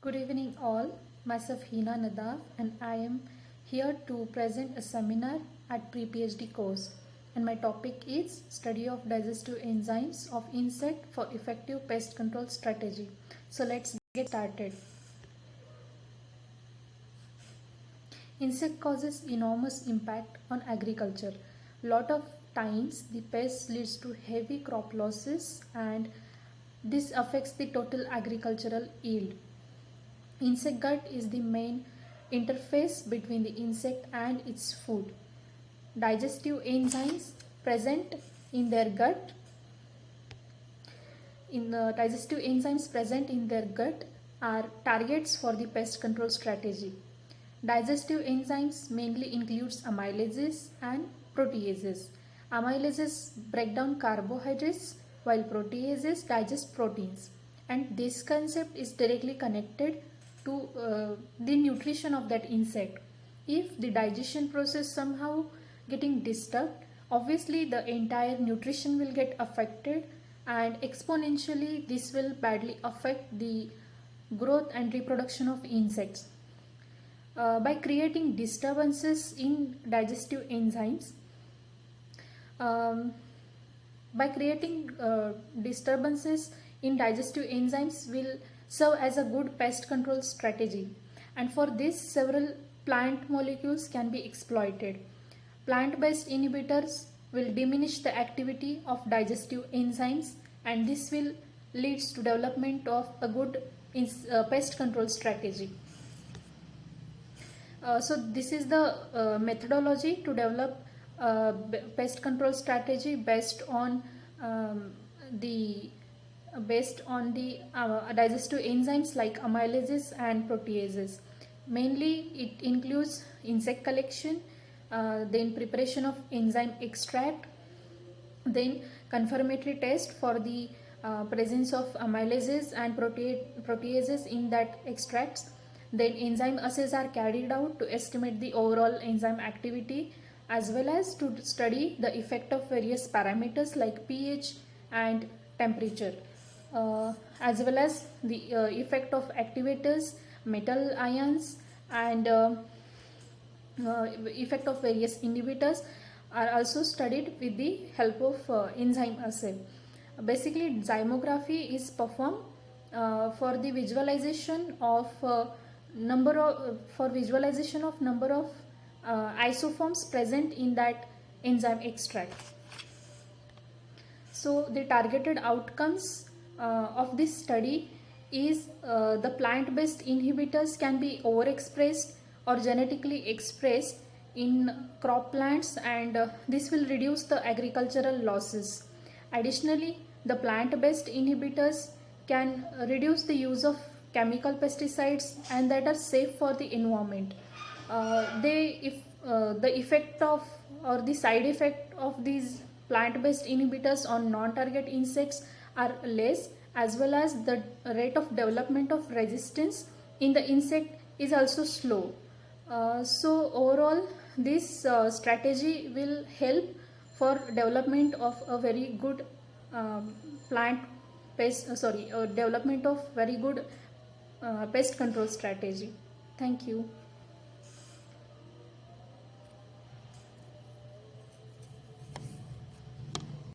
Good evening all. Myself Hina Nadav and I am here to present a seminar at pre-PhD course and my topic is study of digestive enzymes of insect for effective pest control strategy. So let's get started. Insect causes enormous impact on agriculture. Lot of times the pest leads to heavy crop losses and this affects the total agricultural yield. Insect gut is the main interface between the insect and its food. Digestive enzymes present in their gut are targets for the pest control strategy. Digestive enzymes mainly includes amylases and proteases. Amylases break down carbohydrates while proteases digest proteins, and this concept is directly connected to the nutrition of that insect. If the digestion process somehow getting disturbed, obviously the entire nutrition will get affected and exponentially this will badly affect the growth and reproduction of insects. By creating disturbances in digestive enzymes, disturbances in digestive enzymes will serve as a good pest control strategy, and for this several plant molecules can be exploited. Plant-based inhibitors will diminish the activity of digestive enzymes and this will leads to development of a good pest control strategy. So this is the methodology to develop pest control strategy based on the digestive enzymes like amylases and proteases. Mainly it includes insect collection, then preparation of enzyme extract, then confirmatory test for the presence of amylases and proteases in that extracts. Then enzyme assays are carried out to estimate the overall enzyme activity as well as to study the effect of various parameters like pH and temperature, as well as the effect of activators, metal ions, and effect of various inhibitors are also studied with the help of enzyme assay. Basically, zymography is performed for the visualization of number of isoforms present in that enzyme extract. So the targeted outcomes of this study is the plant-based inhibitors can be overexpressed or genetically expressed in crop plants, and this will reduce the agricultural losses. Additionally, the plant-based inhibitors can reduce the use of chemical pesticides and that are safe for the environment. The effect of or the side effect of these plant-based inhibitors on non-target insects are less, as well as the rate of development of resistance in the insect is also slow. So overall, this strategy will help for development of a very good development of very good pest control strategy. Thank you.